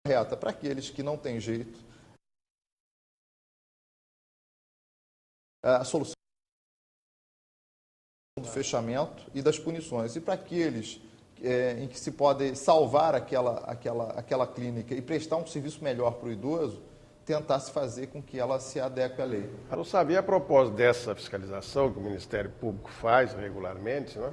correta para aqueles que não têm jeito, a solução do fechamento e das punições. E para aqueles em que se pode salvar aquela clínica e prestar um serviço melhor para o idoso, tentar se fazer com que ela se adeque à lei. Eu não sabia, a propósito dessa fiscalização que o Ministério Público faz regularmente, né,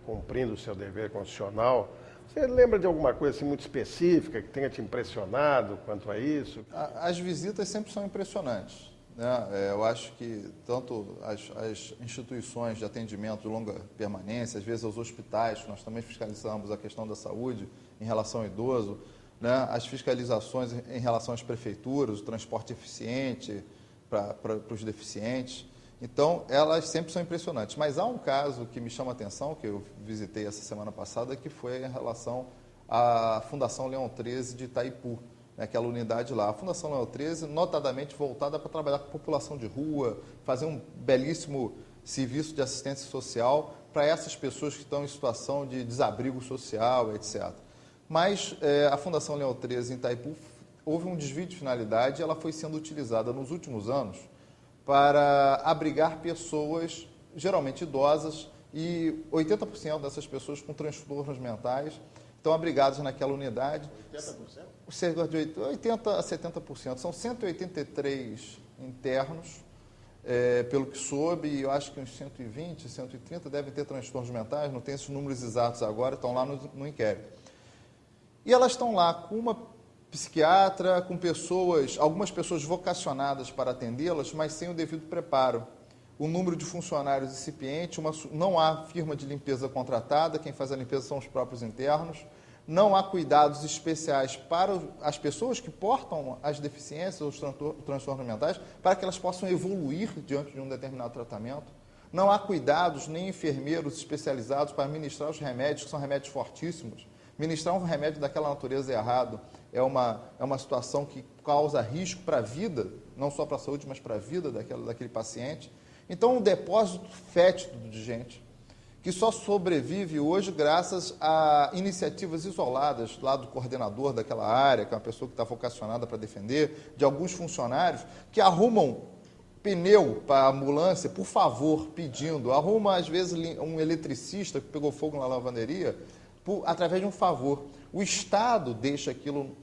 cumprindo o seu dever constitucional, você lembra de alguma coisa assim muito específica que tenha te impressionado quanto a isso? As visitas sempre são impressionantes, né? Eu acho que tanto as instituições de atendimento de longa permanência, às vezes os hospitais, nós também fiscalizamos a questão da saúde em relação ao idoso, né? As fiscalizações em relação às prefeituras, o transporte eficiente para os deficientes. Então, elas sempre são impressionantes. Mas há um caso que me chama a atenção, que eu visitei essa semana passada, que foi em relação à Fundação Leão XIII de Itaipu, né, aquela unidade lá. A Fundação Leão XIII, notadamente voltada para trabalhar com a população de rua, fazer um belíssimo serviço de assistência social para essas pessoas que estão em situação de desabrigo social, etc. Mas a Fundação Leão XIII em Itaipu houve um desvio de finalidade e ela foi sendo utilizada nos últimos anos para abrigar pessoas, geralmente idosas, e 80% dessas pessoas com transtornos mentais estão abrigadas naquela unidade. 80%? Cerca de 80% a 70%. São 183 internos, pelo que soube, e eu acho que uns 120, 130 devem ter transtornos mentais, não tenho esses números exatos agora, estão lá no inquérito. E elas estão lá com uma psiquiatra, com algumas pessoas vocacionadas para atendê-las, mas sem o devido preparo. O número de funcionários incipiente, não há firma de limpeza contratada, quem faz a limpeza são os próprios internos, não há cuidados especiais para as pessoas que portam as deficiências ou os transtornos mentais, para que elas possam evoluir diante de um determinado tratamento. Não há cuidados nem enfermeiros especializados para administrar os remédios, que são remédios fortíssimos. Ministrar um remédio daquela natureza é errado, é uma situação que causa risco para a vida, não só para a saúde, mas para a vida daquele paciente. Então, um depósito fétido de gente, que só sobrevive hoje graças a iniciativas isoladas lá do coordenador daquela área, que é uma pessoa que está vocacionada para defender, de alguns funcionários, que arrumam pneu para a ambulância, por favor, pedindo, arruma às vezes um eletricista que pegou fogo na lavanderia, através de um favor. O Estado deixa aquilo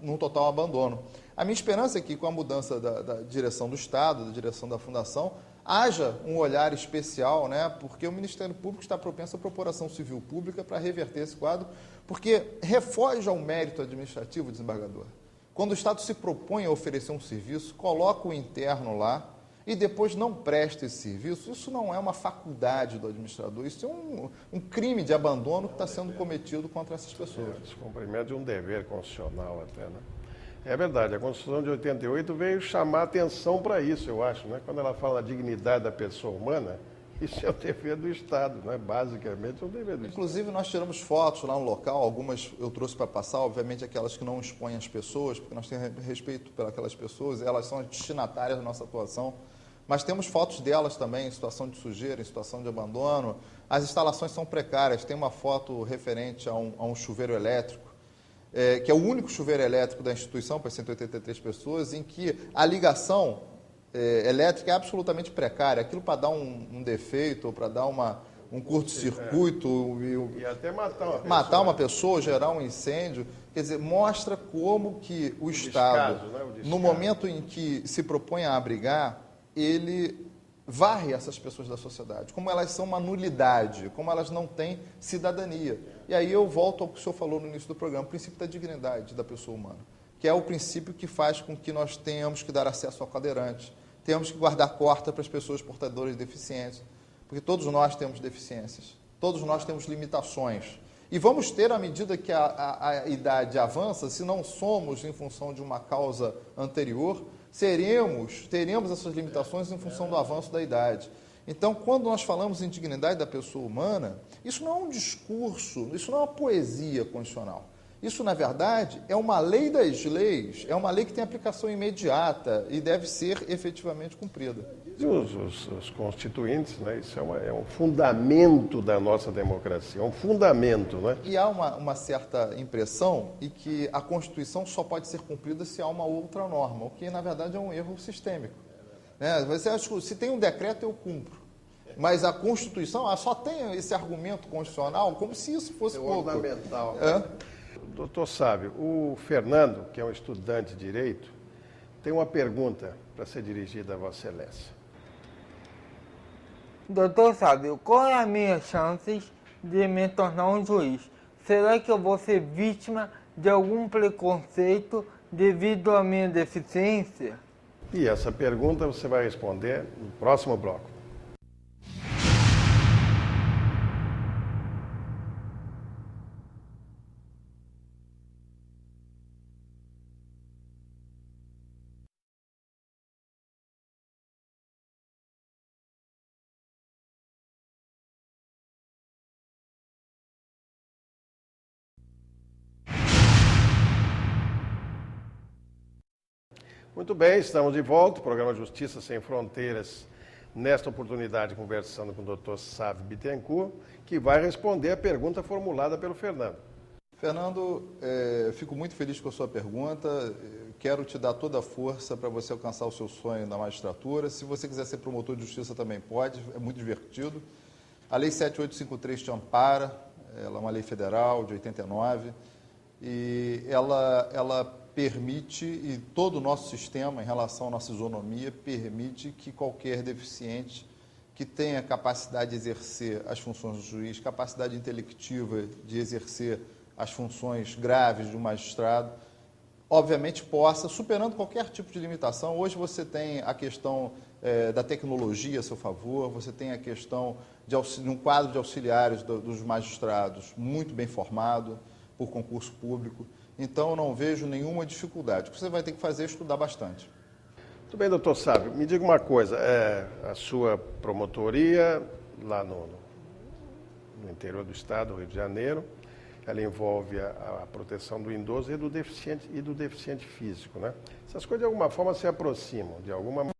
num total abandono. A minha esperança é que, com a mudança da direção do Estado, da direção da Fundação, haja um olhar especial, né, porque o Ministério Público está propenso a propor ação civil pública para reverter esse quadro, porque refoge ao mérito administrativo, desembargador. Quando o Estado se propõe a oferecer um serviço, coloca o interno lá, e depois não presta esse serviço, isso não é uma faculdade do administrador, isso é um crime de abandono que está sendo cometido contra essas pessoas. Descumprimento de um dever constitucional até, né? É verdade, a Constituição de 88 veio chamar atenção para isso, eu acho, né? Quando ela fala da dignidade da pessoa humana, isso é o dever do Estado, né? Basicamente é o dever do Estado. Inclusive, nós tiramos fotos lá no local, algumas eu trouxe para passar, obviamente aquelas que não expõem as pessoas, porque nós temos respeito pelas pessoas, elas são as destinatárias da nossa atuação. Mas temos fotos delas também em situação de sujeira, em situação de abandono. As instalações são precárias. Tem uma foto referente a um chuveiro elétrico, que é o único chuveiro elétrico da instituição para 183 pessoas, em que a ligação elétrica é absolutamente precária. Aquilo para dar um defeito, ou para dar um curto-circuito. E até matar uma pessoa, gerar um incêndio. Quer dizer, mostra como que o Estado, descaso, né? no momento em que se propõe a abrigar, ele varre essas pessoas da sociedade, como elas são uma nulidade, como elas não têm cidadania. E aí eu volto ao que o senhor falou no início do programa, o princípio da dignidade da pessoa humana, que é o princípio que faz com que nós tenhamos que dar acesso ao cadeirante, tenhamos que guardar corta para as pessoas portadoras de deficiência, porque todos nós temos deficiências, todos nós temos limitações. E vamos ter, à medida que a idade avança, se não somos em função de uma causa anterior, teremos essas limitações em função do avanço da idade. Então, quando nós falamos em dignidade da pessoa humana, isso não é um discurso, isso não é uma poesia constitucional. Isso, na verdade, é uma lei das leis, é uma lei que tem aplicação imediata e deve ser efetivamente cumprida. os constituintes, né? Isso é um fundamento da nossa democracia, é um fundamento, né? E há uma certa impressão e que a Constituição só pode ser cumprida se há uma outra norma, o que na verdade é um erro sistêmico. Né? Você acha que se tem um decreto, eu cumpro. Mas a Constituição só tem esse argumento constitucional como se isso fosse pouco. Fundamental. Doutor Sábio, o Fernando, que é um estudante de Direito, tem uma pergunta para ser dirigida a Vossa Excelência. Doutor Sábio, qual é a minha chances de me tornar um juiz? Será que eu vou ser vítima de algum preconceito devido à minha deficiência? E essa pergunta você vai responder no próximo bloco. Muito bem, estamos de volta, o programa Justiça Sem Fronteiras, nesta oportunidade conversando com o Dr. Sábio Bittencourt, que vai responder a pergunta formulada pelo Fernando. Fernando, fico muito feliz com a sua pergunta, quero te dar toda a força para você alcançar o seu sonho na magistratura. Se você quiser ser promotor de justiça também pode, é muito divertido. A Lei 7853 te ampara, ela é uma lei federal de 89, e ela permite, e todo o nosso sistema em relação à nossa isonomia, permite que qualquer deficiente que tenha capacidade de exercer as funções do juiz, capacidade intelectiva de exercer as funções graves de um magistrado, obviamente possa, superando qualquer tipo de limitação. Hoje você tem a questão da tecnologia a seu favor, você tem a questão de um quadro de auxiliares dos magistrados muito bem formado por concurso público. Então, eu não vejo nenhuma dificuldade. O que você vai ter que fazer é estudar bastante. Muito bem, doutor Sábio. Me diga uma coisa, a sua promotoria lá no interior do estado, Rio de Janeiro, ela envolve a proteção do idoso e do deficiente físico, né? Essas coisas, de alguma forma, se aproximam, de alguma